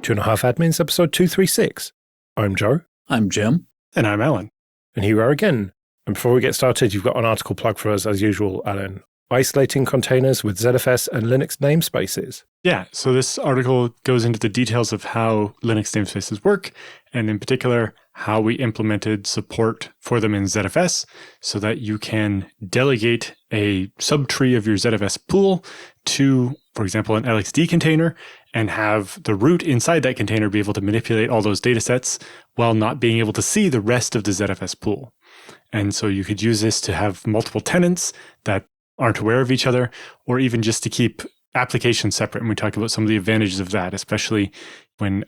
2.5 Admins, episode 236. I'm Joe. I'm Jim. And I'm Alan. And here we are again. And before we get started, you've got an article plug for us as usual, Alan. Isolating containers with ZFS and Linux namespaces. Yeah, so this article goes into the details of how Linux namespaces work, and in particular, how we implemented support for them in ZFS so that you can delegate a subtree of your ZFS pool to, for example, an LXD container and have the root inside that container be able to manipulate all those data sets while not being able to see the rest of the ZFS pool. And so you could use this to have multiple tenants that aren't aware of each other, or even just to keep applications separate. And we talk about some of the advantages of that, especially when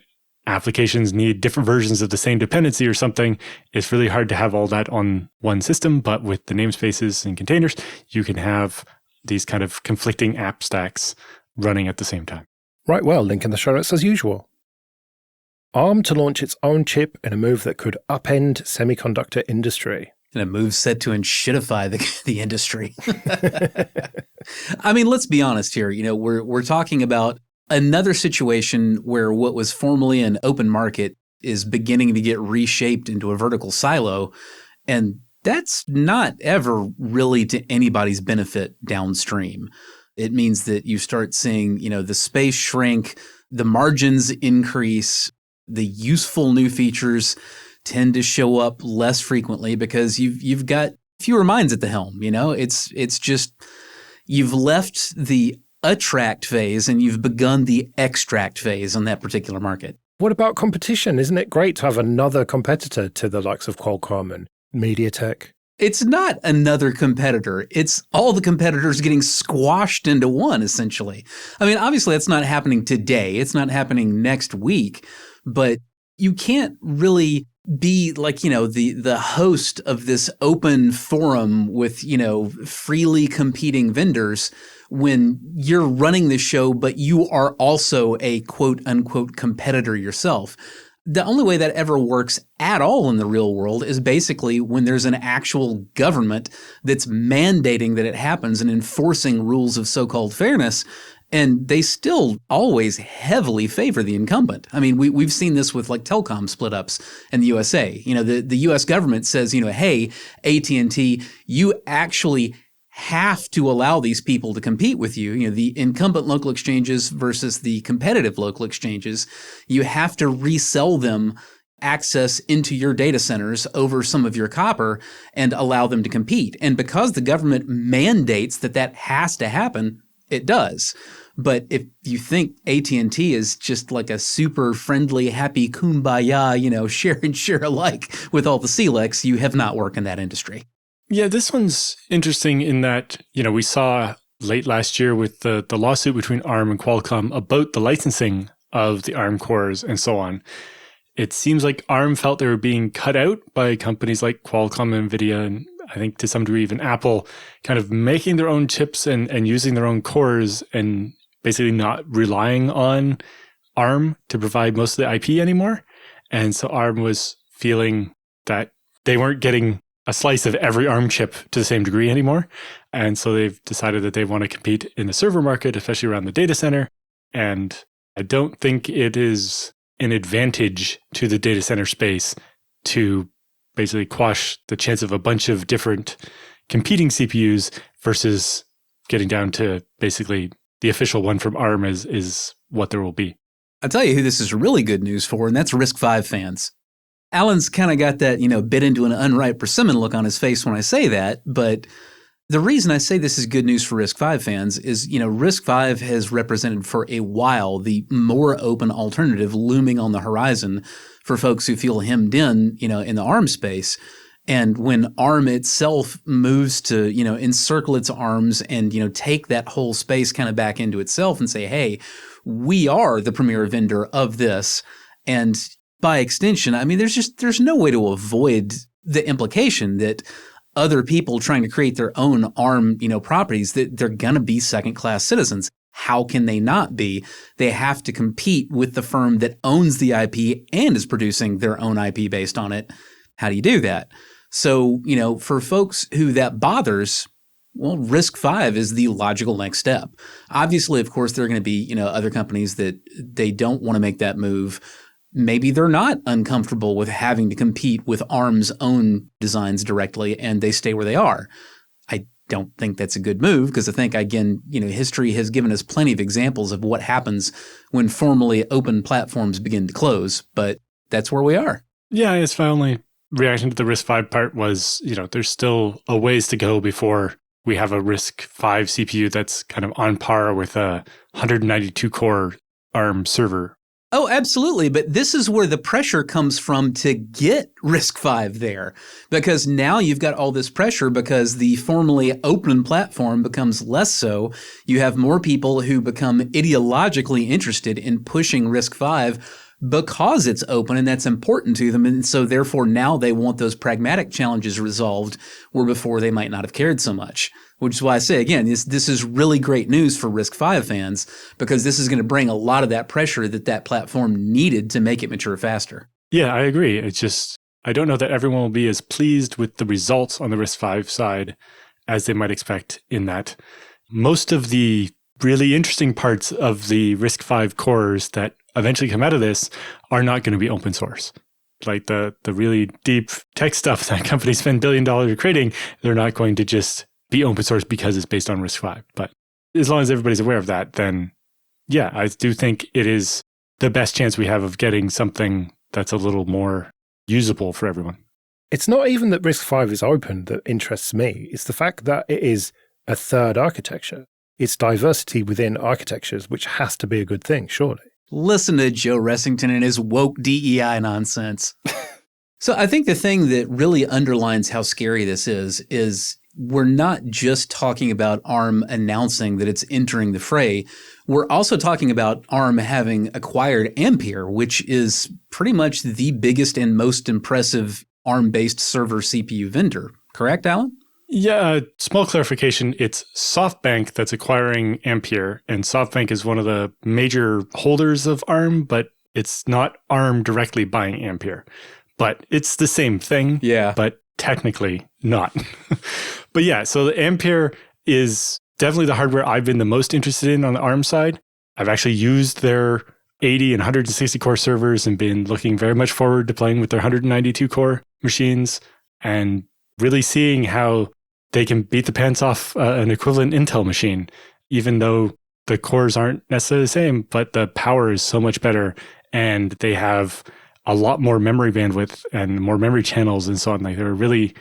applications need different versions of the same dependency or something. It's really hard to have all that on one system, but with the namespaces and containers, you can have these kind of conflicting app stacks running at the same time. Right, well, link in the show notes as usual. ARM to launch its own chip in a move that could upend semiconductor industry. And a move set to shitify the industry. I mean, let's be honest here. You know, we're talking about another situation where what was formerly an open market is beginning to get reshaped into a vertical silo. And that's not ever really to anybody's benefit downstream. It means that you start seeing, you know, the space shrink, the margins increase, the useful new features tend to show up less frequently because you've got fewer minds at the helm. You know, it's just you've left the attract phase and you've begun the extract phase on that particular market. What about competition? Isn't it great to have another competitor to the likes of Qualcomm and MediaTek? It's not another competitor. It's all the competitors getting squashed into one, essentially. I mean, obviously that's not happening today. It's not happening next week, but you can't really be like, you know, the host of this open forum with, you know, freely competing vendors when you're running the show, but you are also a quote unquote competitor yourself. The only way that ever works at all in the real world is basically when there's an actual government that's mandating that it happens and enforcing rules of so-called fairness. And they still always heavily favor the incumbent. I mean, we've seen this with like telecom split ups in the USA. You know, the US government says, you know, hey, AT&T, you actually have to allow these people to compete with you. You know, the incumbent local exchanges versus the competitive local exchanges, you have to resell them access into your data centers over some of your copper and allow them to compete. And because the government mandates that has to happen, it does. But if you think AT&T is just like a super friendly, happy kumbaya, you know, share and share alike with all the CLECs, you have not worked in that industry. Yeah, this one's interesting in that, you know, we saw late last year with the lawsuit between ARM and Qualcomm about the licensing of the ARM cores and so on. It seems like ARM felt they were being cut out by companies like Qualcomm and NVIDIA, and I think to some degree even Apple, kind of making their own chips and using their own cores and basically not relying on ARM to provide most of the IP anymore. And so ARM was feeling that they weren't getting a slice of every ARM chip to the same degree anymore. And so they've decided that they want to compete in the server market, especially around the data center. And I don't think it is an advantage to the data center space to basically quash the chance of a bunch of different competing CPUs versus getting down to basically the official one from ARM is what there will be. I'll tell you who this is really good news for, and that's RISC-V fans. Alan's kind of got that, you know, bit into an unripe persimmon look on his face when I say that, but the reason I say this is good news for RISC-V fans is, you know, RISC-V has represented for a while the more open alternative looming on the horizon for folks who feel hemmed in, you know, in the ARM space. And when ARM itself moves to, you know, encircle its arms and, you know, take that whole space kind of back into itself and say, hey, we are the premier vendor of this. And by extension, I mean, there's no way to avoid the implication that other people trying to create their own ARM, you know, properties, that they're going to be second-class citizens. How can they not be? They have to compete with the firm that owns the IP and is producing their own IP based on it. How do you do that? So, you know, for folks who that bothers, Well, risk 5 is the logical next step. Obviously, of course, there are going to be, other companies that they don't want to make that move. Maybe they're not uncomfortable with having to compete with ARM's own designs directly, and they stay where they are. I don't think that's a good move because I think, again, history has given us plenty of examples of what happens when formally open platforms begin to close, but that's where we are. Yeah, it's my only reaction to the RISC-V part was, there's still a ways to go before we have a RISC-V CPU that's kind of on par with a 192 core ARM server. Oh, absolutely. But this is where the pressure comes from to get RISC-V there, because now you've got all this pressure because the formally open platform becomes less so. You have more people who become ideologically interested in pushing RISC-V because it's open and that's important to them. And so therefore now they want those pragmatic challenges resolved where before they might not have cared so much. Which is why I say, again, this is really great news for RISC-V fans because this is going to bring a lot of that pressure that platform needed to make it mature faster. Yeah, I agree. It's just, I don't know that everyone will be as pleased with the results on the RISC-V side as they might expect in that. Most of the really interesting parts of the RISC-V cores that eventually come out of this are not going to be open source. Like the really deep tech stuff that companies spend $1 billion creating, they're not going to just be open source because it's based on RISC-V. But as long as everybody's aware of that, then yeah, I do think it is the best chance we have of getting something that's a little more usable for everyone. It's not even that RISC-V is open that interests me. It's the fact that it is a third architecture. It's diversity within architectures, which has to be a good thing, surely. Listen to Joe Ressington and his woke DEI nonsense. So I think the thing that really underlines how scary this is we're not just talking about ARM announcing that it's entering the fray. We're also talking about ARM having acquired Ampere, which is pretty much the biggest and most impressive ARM-based server CPU vendor. Correct, Alan? Yeah, small clarification. It's SoftBank that's acquiring Ampere, and SoftBank is one of the major holders of ARM, but it's not ARM directly buying Ampere. But it's the same thing, but technically not. But yeah, so the Ampere is definitely the hardware I've been the most interested in on the ARM side. I've actually used their 80 and 160 core servers and been looking very much forward to playing with their 192 core machines and really seeing how they can beat the pants off an equivalent Intel machine, even though the cores aren't necessarily the same, but the power is so much better and they have a lot more memory bandwidth and more memory channels and so on. Like they're really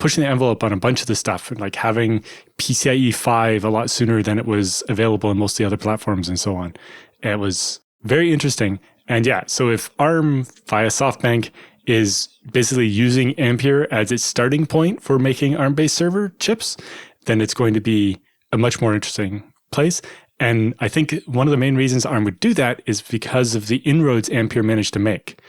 pushing the envelope on a bunch of this stuff, and like having PCIe 5 a lot sooner than it was available in most of the other platforms and so on. It was very interesting. And yeah, so if ARM via SoftBank is basically using Ampere as its starting point for making ARM-based server chips, then it's going to be a much more interesting place. And I think one of the main reasons ARM would do that is because of the inroads Ampere managed to make.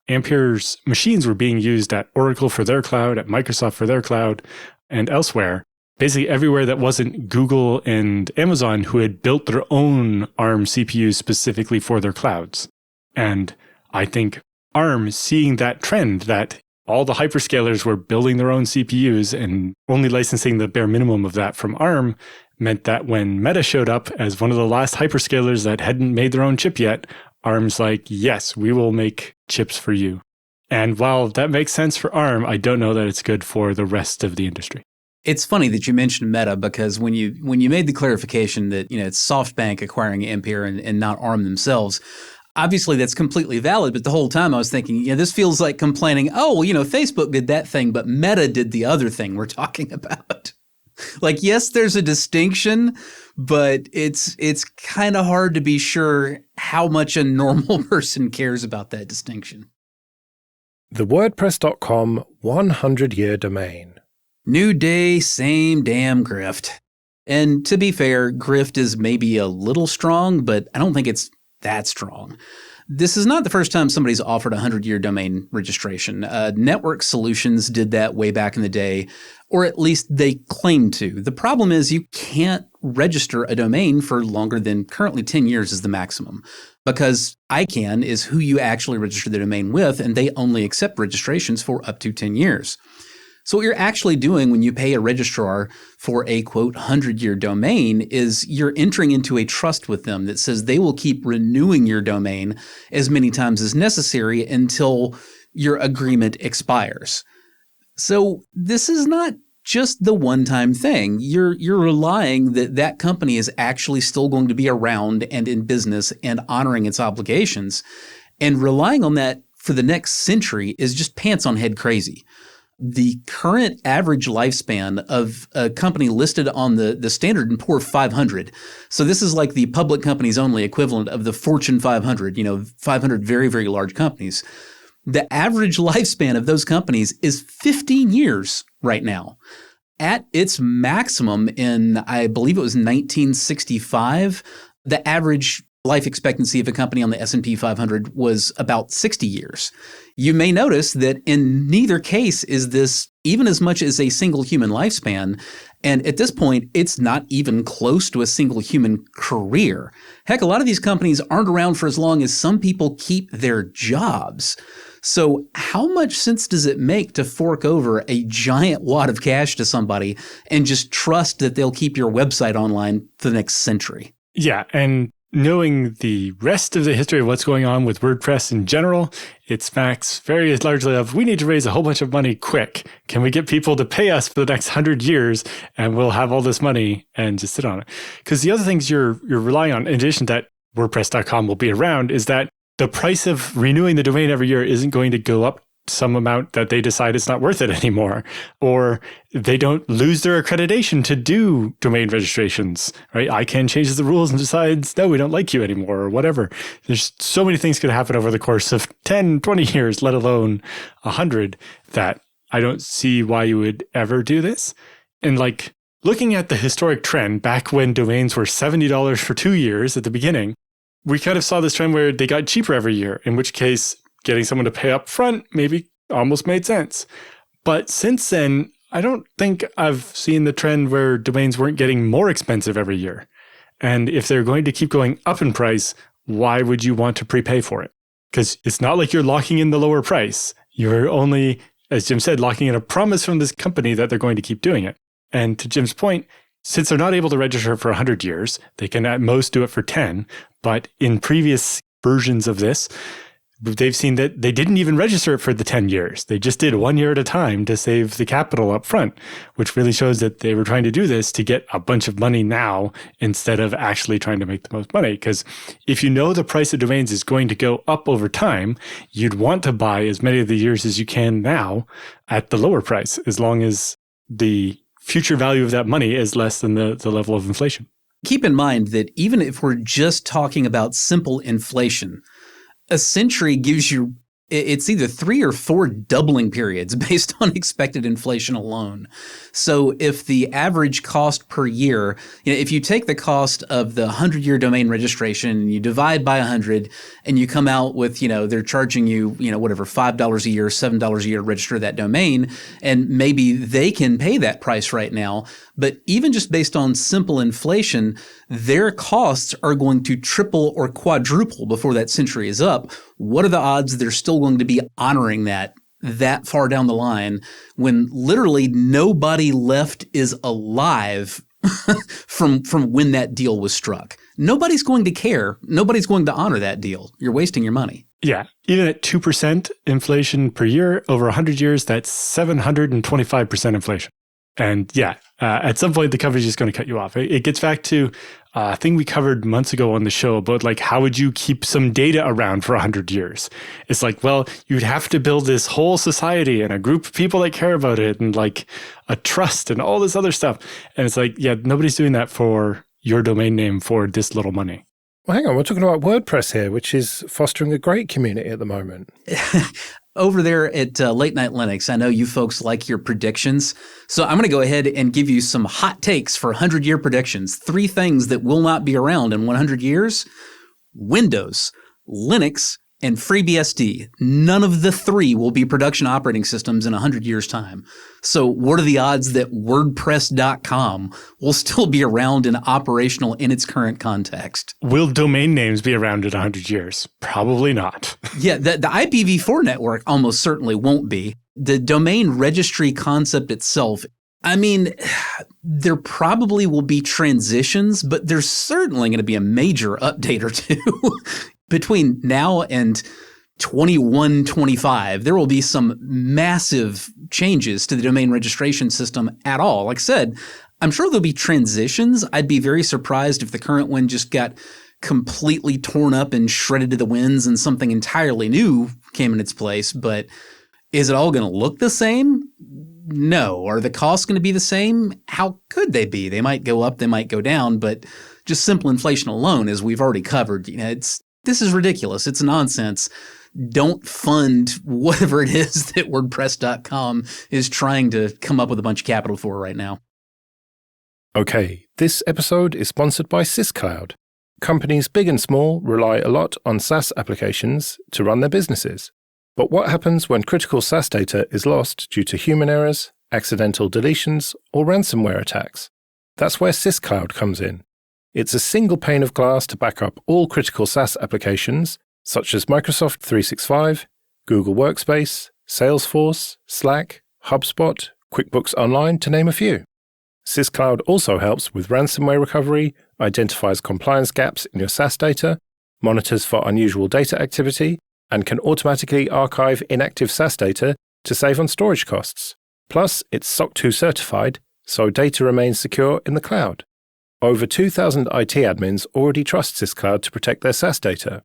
Ampere's machines were being used at Oracle for their cloud, at Microsoft for their cloud, and elsewhere. Basically everywhere that wasn't Google and Amazon, who had built their own ARM CPUs specifically for their clouds. And I think ARM, seeing that trend that all the hyperscalers were building their own CPUs and only licensing the bare minimum of that from ARM, meant that when Meta showed up as one of the last hyperscalers that hadn't made their own chip yet, ARM's like, yes, we will make chips for you. And while that makes sense for ARM, I don't know that it's good for the rest of the industry. It's funny that you mentioned Meta because when you made the clarification that it's SoftBank acquiring Ampere and not ARM themselves, obviously that's completely valid. But the whole time I was thinking, this feels like complaining, Facebook did that thing, but Meta did the other thing we're talking about. Like, yes, there's a distinction, but it's kind of hard to be sure how much a normal person cares about that distinction. The WordPress.com 100-year domain. New day, same damn grift. And to be fair, grift is maybe a little strong, but I don't think it's that strong. This is not the first time somebody's offered a 100-year domain registration. Network Solutions did that way back in the day, or at least they claimed to. The problem is you can't register a domain for longer than currently 10 years is the maximum, because ICANN is who you actually register the domain with, and they only accept registrations for up to 10 years. So what you're actually doing when you pay a registrar for a, quote, 100-year domain is you're entering into a trust with them that says they will keep renewing your domain as many times as necessary until your agreement expires. So this is not just the one-time thing. You're relying that that company is actually still going to be around and in business and honoring its obligations. And relying on that for the next century is just pants on head crazy. The current average lifespan of a company listed on the Standard & Poor 500. So this is like the public companies only equivalent of the Fortune 500, 500 very, very large companies. The average lifespan of those companies is 15 years right now. At its maximum in, I believe it was 1965, the average life expectancy of a company on the S&P 500 was about 60 years. You may notice that in neither case is this even as much as a single human lifespan. And at this point, it's not even close to a single human career. Heck, a lot of these companies aren't around for as long as some people keep their jobs. So how much sense does it make to fork over a giant wad of cash to somebody and just trust that they'll keep your website online for the next century? Yeah, and knowing the rest of the history of what's going on with WordPress in general, it smacks very largely of, we need to raise a whole bunch of money quick. Can we get people to pay us for the next 100 years and we'll have all this money and just sit on it? Because the other things you're relying on, in addition that WordPress.com will be around, is that the price of renewing the domain every year isn't going to go up some amount that they decide it's not worth it anymore, or they don't lose their accreditation to do domain registrations, right? ICANN changes the rules and decides, no, we don't like you anymore, or whatever. There's so many things could happen over the course of 10, 20 years, let alone 100, that I don't see why you would ever do this. And like looking at the historic trend back when domains were $70 for 2 years at the beginning, we kind of saw this trend where they got cheaper every year, in which case getting someone to pay up front maybe almost made sense. But since then, I don't think I've seen the trend where domains weren't getting more expensive every year. And if they're going to keep going up in price, why would you want to prepay for it? Because it's not like you're locking in the lower price. You're only, as Jim said, locking in a promise from this company that they're going to keep doing it. And to Jim's point, since they're not able to register for 100 years, they can at most do it for 10. But in previous versions of this, they've seen that they didn't even register it for the 10 years. They just did 1 year at a time to save the capital up front, which really shows that they were trying to do this to get a bunch of money now instead of actually trying to make the most money. Because if you know the price of domains is going to go up over time, you'd want to buy as many of the years as you can now at the lower price, as long as the future value of that money is less than the level of inflation. Keep in mind that even if we're just talking about simple inflation, a century gives you, it's either 3 or 4 doubling periods based on expected inflation alone. So if the average cost per year, if you take the cost of the 100-year domain registration and you divide by 100 and you come out with, they're charging you, whatever, $5 a year, $7 a year to register that domain, and maybe they can pay that price right now. But even just based on simple inflation, their costs are going to triple or quadruple before that century is up. What are the odds they're still going to be honoring that far down the line when literally nobody left is alive from when that deal was struck? Nobody's going to care. Nobody's going to honor that deal. You're wasting your money. Yeah. Even at 2% inflation per year over 100 years, that's 725% inflation. And yeah, at some point, the company's just going to cut you off. It gets back to a thing we covered months ago on the show about like, how would you keep some data around for 100 years? It's like, well, you'd have to build this whole society and a group of people that care about it and like a trust and all this other stuff. And it's like, yeah, nobody's doing that for your domain name for this little money. Well, hang on, we're talking about WordPress here, which is fostering a great community at the moment. Over there at Late Night Linux, I know you folks like your predictions. So I'm going to go ahead and give you some hot takes for 100-year predictions. 3 things that will not be around in 100 years. Windows, Linux, and FreeBSD. None of the 3 will be production operating systems in 100 years' time. So what are the odds that WordPress.com will still be around and operational in its current context? Will domain names be around in 100 years? Probably not. Yeah, the IPv4 network almost certainly won't be. The domain registry concept itself, I mean, there probably will be transitions, but there's certainly going to be a major update or two between now and 21-25. There will be some massive changes to the domain registration system at all. Like I said, I'm sure there'll be transitions. I'd be very surprised if the current one just got completely torn up and shredded to the winds and something entirely new came in its place. But is it all going to look the same? No. Are the costs going to be the same? How could they be? They might go up, they might go down, but just simple inflation alone, as we've already covered, this is ridiculous. It's nonsense. Don't fund whatever it is that WordPress.com is trying to come up with a bunch of capital for right now. Okay, this episode is sponsored by SysCloud. Companies big and small rely a lot on SaaS applications to run their businesses. But what happens when critical SaaS data is lost due to human errors, accidental deletions, or ransomware attacks? That's where SysCloud comes in. It's a single pane of glass to back up all critical SaaS applications, such as Microsoft 365, Google Workspace, Salesforce, Slack, HubSpot, QuickBooks Online, to name a few. SysCloud also helps with ransomware recovery, identifies compliance gaps in your SaaS data, monitors for unusual data activity, and can automatically archive inactive SaaS data to save on storage costs. Plus, it's SOC 2 certified, so data remains secure in the cloud. Over 2,000 IT admins already trust SysCloud to protect their SaaS data.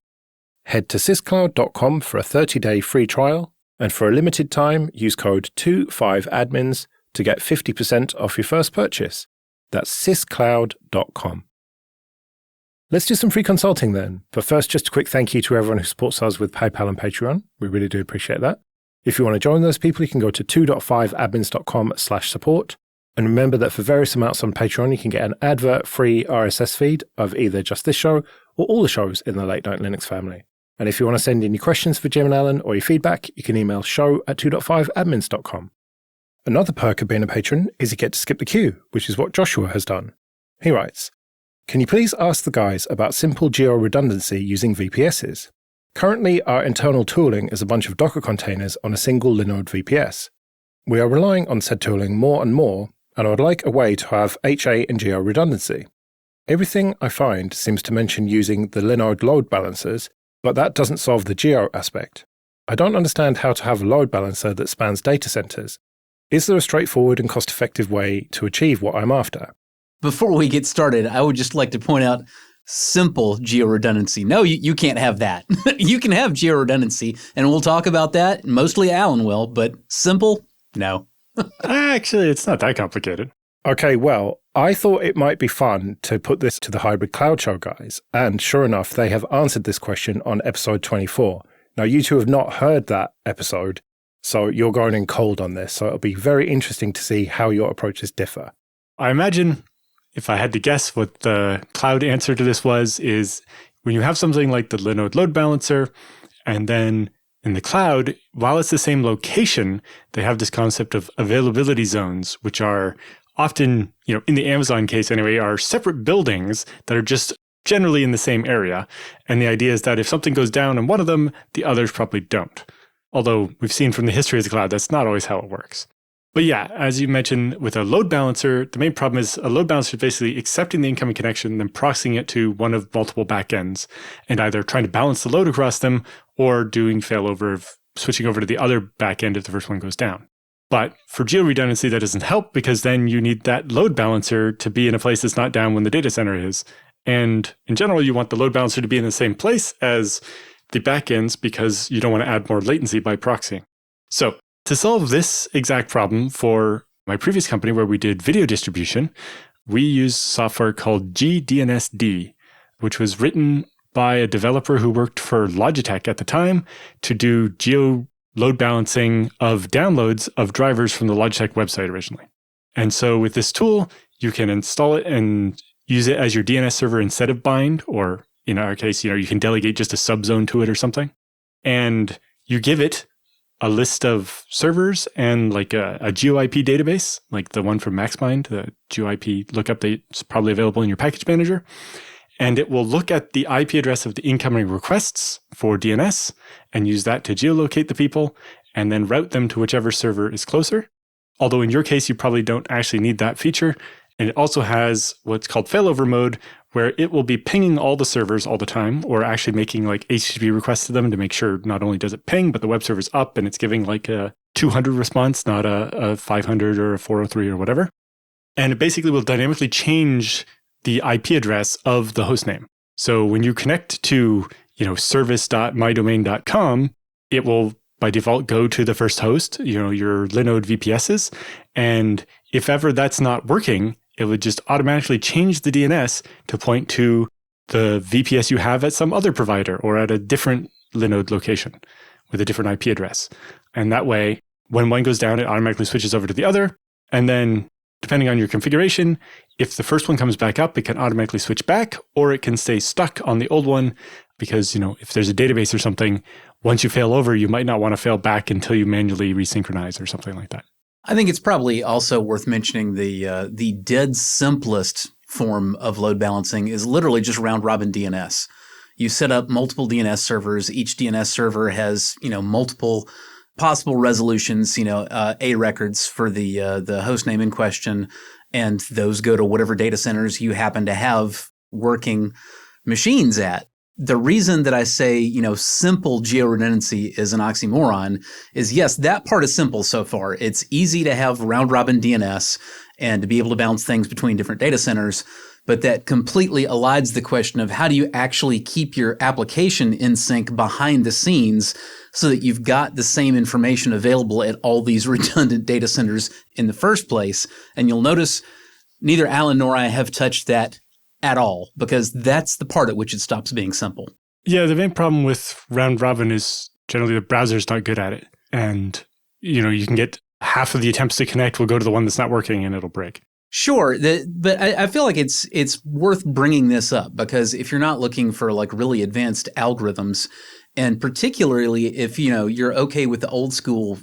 Head to syscloud.com for a 30-day free trial, and for a limited time, use code 25admins to get 50% off your first purchase. That's syscloud.com. Let's do some free consulting then. But first, just a quick thank you to everyone who supports us with PayPal and Patreon. We really do appreciate that. If you want to join those people, you can go to 2.5admins.com/support. And remember that for various amounts on Patreon, you can get an advert-free RSS feed of either just this show or all the shows in the Late Night Linux family. And if you want to send in your questions for Jim and Alan or your feedback, you can email show@2.5admins.com. Another perk of being a patron is you get to skip the queue, which is what Joshua has done. He writes, "Can you please ask the guys about simple geo-redundancy using VPSs? Currently, our internal tooling is a bunch of Docker containers on a single Linode VPS. We are relying on said tooling more and more, and I would like a way to have HA and geo-redundancy. Everything I find seems to mention using the Linode load balancers, but that doesn't solve the geo aspect. I don't understand how to have a load balancer that spans data centers. Is there a straightforward and cost-effective way to achieve what I'm after?" Before we get started, I would just like to point out simple geo-redundancy. No, you can't have that. You can have geo-redundancy, and we'll talk about that. Mostly Alan will, but simple, no. Actually, it's not that complicated. Okay, well, I thought it might be fun to put this to the Hybrid Cloud Show guys, and sure enough, they have answered this question on episode 24. Now, you two have not heard that episode, so you're going in cold on this, so it'll be very interesting to see how your approaches differ. I imagine, if I had to guess what the cloud answer to this was, is when you have something like the Linode load balancer, and then in the cloud, while it's the same location, they have this concept of availability zones, which are often, in the Amazon case anyway, are separate buildings that are just generally in the same area. And the idea is that if something goes down in one of them, the others probably don't. Although we've seen from the history of the cloud, that's not always how it works. But yeah, as you mentioned, with a load balancer, the main problem is a load balancer is basically accepting the incoming connection, then proxying it to one of multiple backends, and either trying to balance the load across them or doing failover of switching over to the other backend if the first one goes down. But for geo-redundancy, that doesn't help because then you need that load balancer to be in a place that's not down when the data center is. And in general, you want the load balancer to be in the same place as the backends because you don't want to add more latency by proxying. So to solve this exact problem for my previous company where we did video distribution, we used software called gDNSD, which was written by a developer who worked for Logitech at the time to do geo load balancing of downloads of drivers from the Logitech website originally. And so with this tool, you can install it and use it as your DNS server instead of bind, or in our case, you can delegate just a subzone to it or something. And you give it a list of servers and like a GeoIP database, like the one from MaxMind, the GeoIP lookup that's probably available in your package manager. And it will look at the IP address of the incoming requests for DNS and use that to geolocate the people. and then route them to whichever server is closer. Although in your case, you probably don't actually need that feature. And it also has what's called failover mode, where it will be pinging all the servers all the time, or actually making like HTTP requests to them to make sure not only does it ping, but the web server's up and it's giving like a 200 response, not a 500 or a 403 or whatever. And it basically will dynamically change the IP address of the hostname. So when you connect to, service.mydomain.com, it will by default go to the first host, your Linode VPSs. And if ever that's not working, it would just automatically change the DNS to point to the VPS you have at some other provider or at a different Linode location with a different IP address. And that way, when one goes down, it automatically switches over to the other. And then depending on your configuration, if the first one comes back up, it can automatically switch back, or it can stay stuck on the old one because, if there's a database or something, once you fail over, you might not want to fail back until you manually resynchronize or something like that. I think it's probably also worth mentioning the dead simplest form of load balancing is literally just round-robin DNS. You set up multiple DNS servers. Each DNS server has, multiple possible resolutions, A records for the host name in question, and those go to whatever data centers you happen to have working machines at. The reason that I say, simple geo-redundancy is an oxymoron is, yes, that part is simple so far. It's easy to have round-robin DNS and to be able to bounce things between different data centers, but that completely elides the question of how do you actually keep your application in sync behind the scenes so that you've got the same information available at all these redundant data centers in the first place. And you'll notice neither Alan nor I have touched that at all, because that's the part at which it stops being simple. Yeah, the main problem with round robin is generally the browser's not good at it. And, you can get half of the attempts to connect will go to the one that's not working and it'll break. Sure, but I feel like it's worth bringing this up because if you're not looking for like really advanced algorithms, and particularly if, you're okay with the old school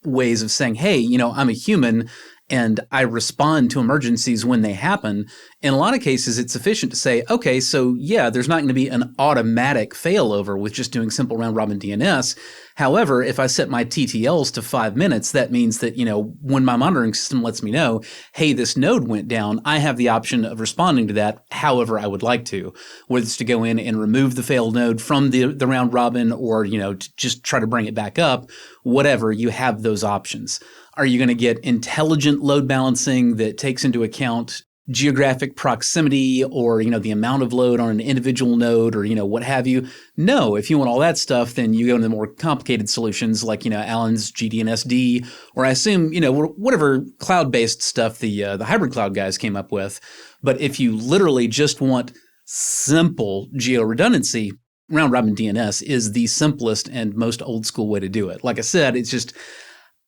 ways of saying, hey, I'm a human and I respond to emergencies when they happen. In a lot of cases, it's sufficient to say, okay, so yeah, there's not going to be an automatic failover with just doing simple round-robin DNS. However, if I set my TTLs to 5 minutes, that means that, when my monitoring system lets me know, hey, this node went down, I have the option of responding to that however I would like to, whether it's to go in and remove the failed node from the round-robin or, to just try to bring it back up, whatever, you have those options. Are you going to get intelligent load balancing that takes into account geographic proximity or, the amount of load on an individual node or, what have you? No, if you want all that stuff, then you go into the more complicated solutions like, Alan's GDNSD, or I assume, whatever cloud-based stuff the hybrid cloud guys came up with. But if you literally just want simple geo-redundancy, round-robin DNS is the simplest and most old-school way to do it. Like I said, it's just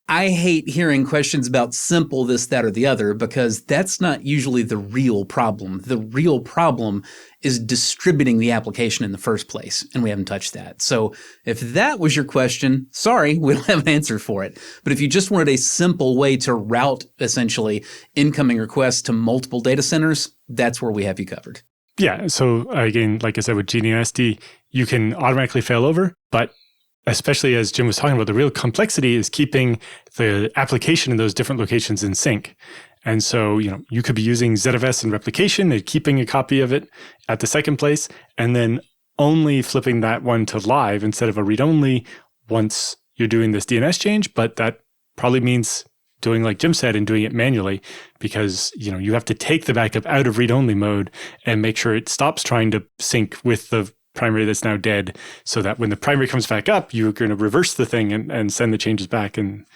I hate hearing questions about simple this, that, or the other, because that's not usually the real problem. The real problem is distributing the application in the first place, and we haven't touched that. So if that was your question, sorry, we don't have an answer for it. But if you just wanted a simple way to route, essentially, incoming requests to multiple data centers, that's where we have you covered. Yeah, so again, like I said, with GDNSD, you can automatically fail over, but especially as Jim was talking about, the real complexity is keeping the application in those different locations in sync. And so, you could be using ZFS and replication and keeping a copy of it at the second place, and then only flipping that one to live instead of a read-only once you're doing this DNS change. But that probably means doing like Jim said and doing it manually because, you have to take the backup out of read-only mode and make sure it stops trying to sync with the primary that's now dead, so that when the primary comes back up, you're going to reverse the thing and send the changes back and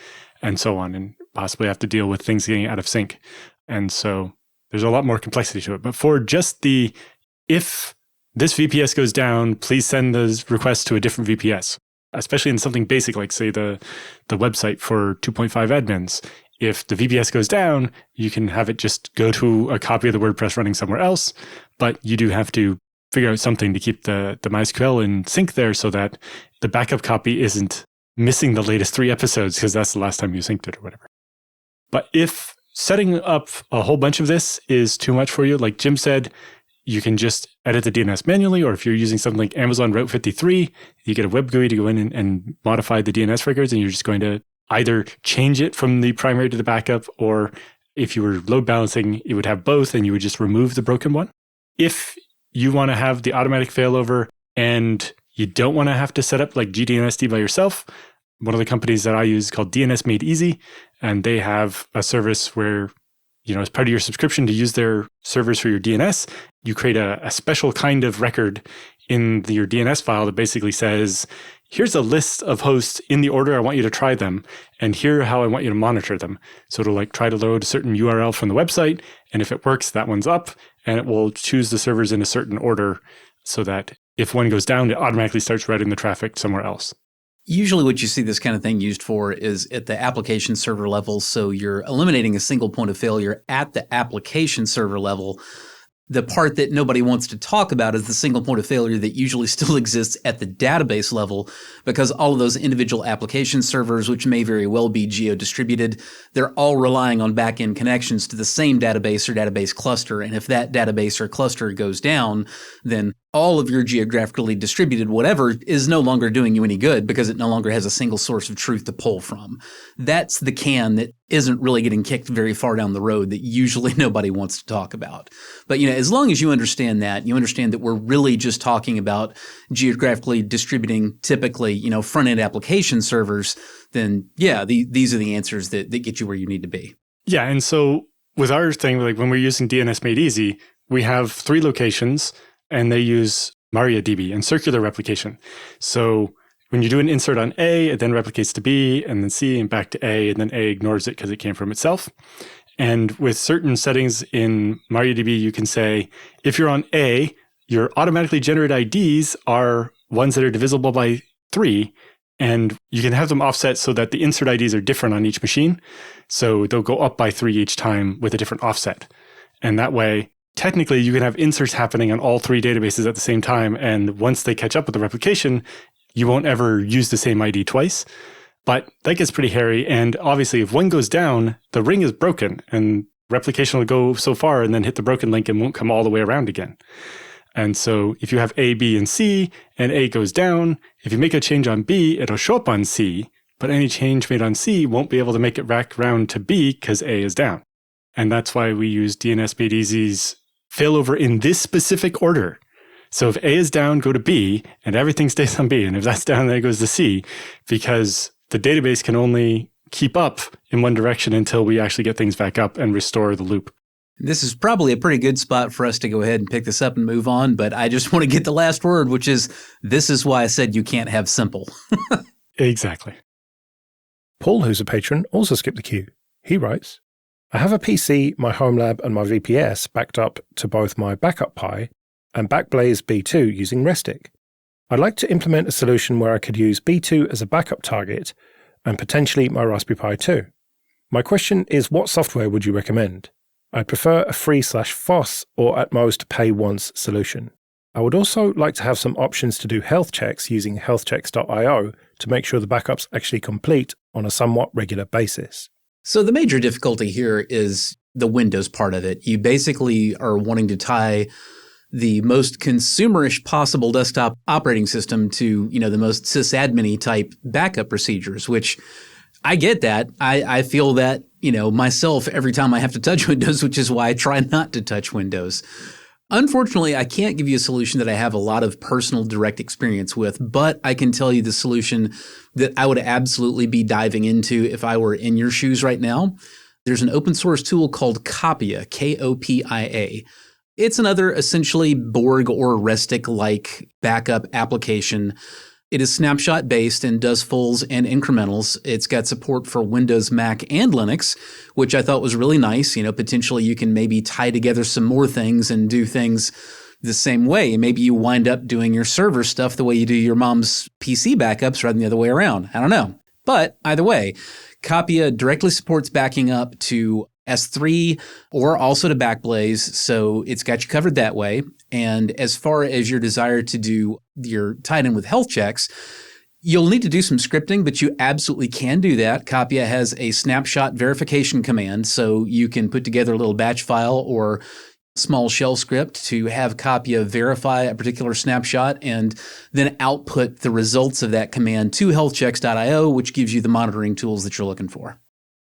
so on, and possibly have to deal with things getting out of sync. And so there's a lot more complexity to it. But for just if this VPS goes down, please send those requests to a different VPS, especially in something basic like, say, the website for 2.5 admins. If the VPS goes down, you can have it just go to a copy of the WordPress running somewhere else, but you do have to figure out something to keep the MySQL in sync there so that the backup copy isn't missing the latest 3 episodes because that's the last time you synced it or whatever. But if setting up a whole bunch of this is too much for you, like Jim said, you can just edit the DNS manually, or if you're using something like Amazon Route 53, you get a web GUI to go in and modify the DNS records, and you're just going to either change it from the primary to the backup, or if you were load balancing, it would have both, and you would just remove the broken one. If you want to have the automatic failover and you don't want to have to set up like GDNSD by yourself, one of the companies that I use is called DNS Made Easy, and they have a service where, as part of your subscription to use their servers for your DNS, you create a special kind of record in your DNS file that basically says, here's a list of hosts in the order I want you to try them, and here how I want you to monitor them. So it'll try to load a certain URL from the website, and if it works, that one's up, and it will choose the servers in a certain order so that if one goes down, it automatically starts routing the traffic somewhere else. Usually what you see this kind of thing used for is at the application server level. So you're eliminating a single point of failure at the application server level. The part that nobody wants to talk about is the single point of failure that usually still exists at the database level, because all of those individual application servers, which may very well be geo-distributed, they're all relying on back-end connections to the same database or database cluster. And if that database or cluster goes down, then all of your geographically distributed whatever is no longer doing you any good because it no longer has a single source of truth to pull from. That's the can that isn't really getting kicked very far down the road that usually nobody wants to talk about. But, as long as you understand that we're really just talking about geographically distributing typically, front-end application servers, then yeah, these are the answers that get you where you need to be. Yeah. And so with our thing, like when we're using DNS Made Easy, we have 3 locations and they use MariaDB and circular replication. So when you do an insert on A, it then replicates to B and then C and back to A, and then A ignores it because it came from itself. And with certain settings in MariaDB, you can say, if you're on A, your automatically generated IDs are ones that are divisible by 3, and you can have them offset so that the insert IDs are different on each machine. So they'll go up by 3 each time with a different offset. And that way, technically, you can have inserts happening on all 3 databases at the same time. And once they catch up with the replication, you won't ever use the same ID twice. But that gets pretty hairy. And obviously, if one goes down, the ring is broken and replication will go so far and then hit the broken link and won't come all the way around again. And so if you have A, B, and C, and A goes down, if you make a change on B, it'll show up on C, but any change made on C won't be able to make it back around to B because A is down. And that's why we use DNS Made Easy's failover in this specific order. So if A is down, go to B, and everything stays on B. And if that's down, then it goes to C, because the database can only keep up in one direction until we actually get things back up and restore the loop. This is probably a pretty good spot for us to go ahead and pick this up and move on, but I just want to get the last word, which is, this is why I said you can't have simple. Exactly. Paul, who's a patron, also skipped the queue. He writes, I have a PC, my home lab, and my VPS backed up to both my backup Pi and Backblaze B2 using Restic. I'd like to implement a solution where I could use B2 as a backup target and potentially my Raspberry Pi too. My question is, what software would you recommend? I'd prefer a free/FOSS or at most pay once solution. I would also like to have some options to do health checks using healthchecks.io to make sure the backups actually complete on a somewhat regular basis. So the major difficulty here is the Windows part of it. You basically are wanting to tie the most consumerish possible desktop operating system to, the most sysadmin-y type backup procedures, which I get that. I feel that, myself every time I have to touch Windows, which is why I try not to touch Windows. Unfortunately, I can't give you a solution that I have a lot of personal direct experience with, but I can tell you the solution that I would absolutely be diving into if I were in your shoes right now. There's an open source tool called Copia, Kopia. It's another essentially Borg or Restic-like backup application. It is snapshot-based and does fulls and incrementals. It's got support for Windows, Mac, and Linux, which I thought was really nice. Potentially you can maybe tie together some more things and do things the same way. Maybe you wind up doing your server stuff the way you do your mom's PC backups rather than the other way around. I don't know. But either way, Copia directly supports backing up to S3 or also to Backblaze, so it's got you covered that way. And as far as your desire to do your tied in with health checks, you'll need to do some scripting, but you absolutely can do that. Copia has a snapshot verification command, so you can put together a little batch file or small shell script to have Copia verify a particular snapshot and then output the results of that command to healthchecks.io, which gives you the monitoring tools that you're looking for.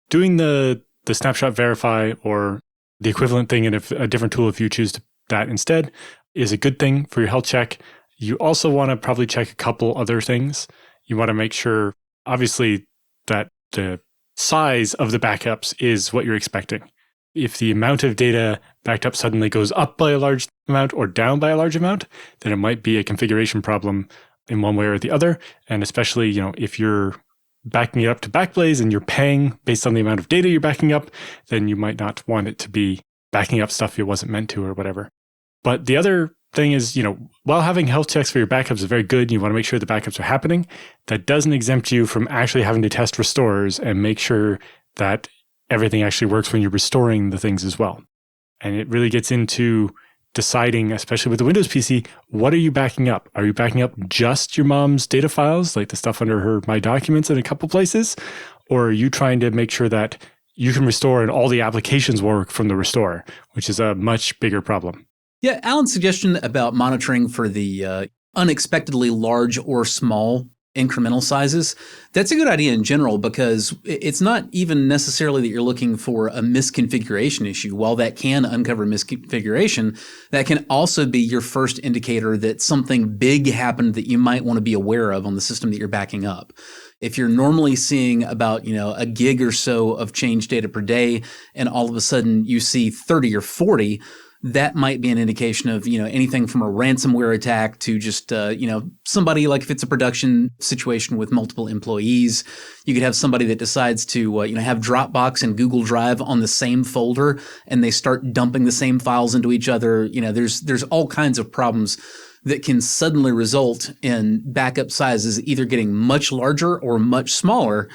Doing the snapshot verify or the equivalent thing in a different tool, if you choose that instead, is a good thing for your health check. You also want to probably check a couple other things. You want to make sure, obviously, that the size of the backups is what you're expecting. If the amount of data backed up suddenly goes up by a large amount or down by a large amount, then it might be a configuration problem in one way or the other. And especially, if you're backing it up to Backblaze and you're paying based on the amount of data you're backing up, then you might not want it to be backing up stuff it wasn't meant to or whatever. But the other thing is, while having health checks for your backups is very good, you want to make sure the backups are happening. That doesn't exempt you from actually having to test restores and make sure that everything actually works when you're restoring the things as well. And it really gets into deciding, especially with the Windows PC, what are you backing up? Are you backing up just your mom's data files, like the stuff under her My Documents in a couple places? Or are you trying to make sure that you can restore and all the applications work from the restore, which is a much bigger problem? Yeah, Alan's suggestion about monitoring for the unexpectedly large or small incremental sizes, that's a good idea in general because it's not even necessarily that you're looking for a misconfiguration issue. While that can uncover misconfiguration, that can also be your first indicator that something big happened that you might want to be aware of on the system that you're backing up. If you're normally seeing about, a gig or so of change data per day, and all of a sudden you see 30 or 40, that might be an indication of, anything from a ransomware attack to just, somebody, like if it's a production situation with multiple employees, you could have somebody that decides to, have Dropbox and Google Drive on the same folder and they start dumping the same files into each other. There's all kinds of problems that can suddenly result in backup sizes either getting much larger or much smaller.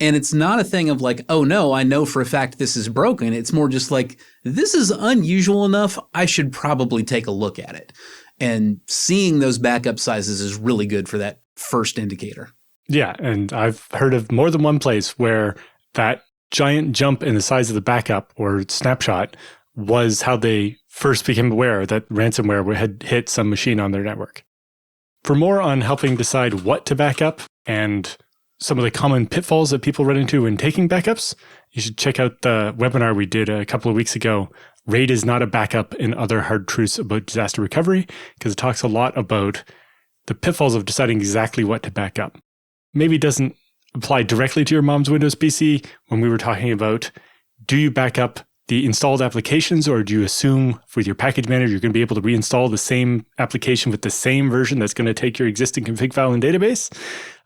And it's not a thing of like, oh no, I know for a fact this is broken. It's more just like, this is unusual enough, I should probably take a look at it. And seeing those backup sizes is really good for that first indicator. Yeah, and I've heard of more than one place where that giant jump in the size of the backup or snapshot was how they first became aware that ransomware had hit some machine on their network. For more on helping decide what to back up and some of the common pitfalls that people run into when taking backups, you should check out the webinar we did a couple of weeks ago, RAID is not a backup and other hard truths about disaster recovery, because it talks a lot about the pitfalls of deciding exactly what to back up. Maybe it doesn't apply directly to your mom's Windows PC when we were talking about, do you back up the installed applications, or do you assume with your package manager you're going to be able to reinstall the same application with the same version that's going to take your existing config file and database?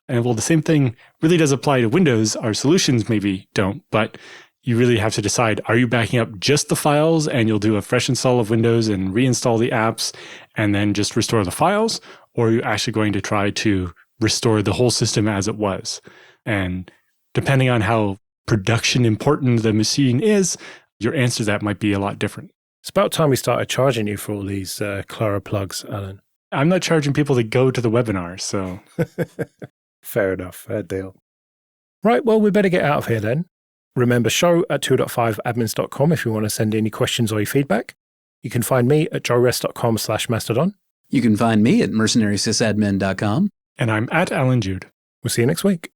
And well, the same thing really does apply to Windows. Our solutions maybe don't, but you really have to decide, are you backing up just the files and you'll do a fresh install of Windows and reinstall the apps and then just restore the files? Or are you actually going to try to restore the whole system as it was? And depending on how production important the machine is, your answer to that might be a lot different. It's about time we started charging you for all these Clara plugs, Alan. I'm not charging people to go to the webinar, so... Fair enough. Fair deal. Right, well, we better get out of here then. Remember, show@2.5admins.com if you want to send any questions or your feedback. You can find me at joerest.com/mastodon. You can find me at mercenarysysadmin.com. And I'm at Alan Jude. We'll see you next week.